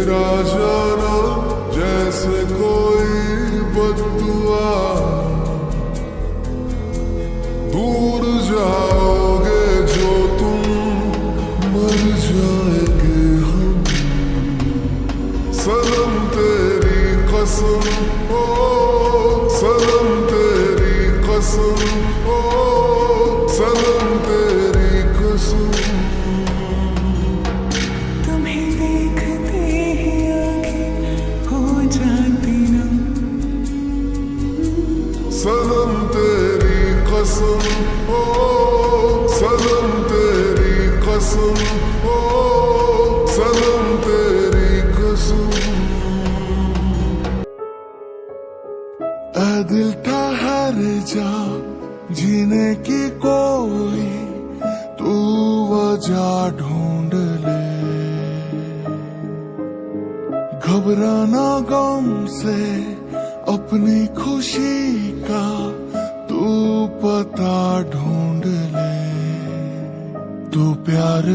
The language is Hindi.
तेरा जाना जैसे कोई बद्दुआ, दूर जाओगे जो तुम मर जाएंगे हम। सनम तेरी कसम ओ सनम तेरी कसम ओ सनम तेरी कसम। तुम्हें देखते ही आंखें हो जाती नम। सनम तेरी कसम ओ सनम तेरी कसम ओ सनम तेरी कसम। ऐ दिल ठहर जा, जीने की कोई तू वजह ढूंढ ले। घबराना गम से अपनी खुशी का तू पता ढूंढ ले। तू प्यार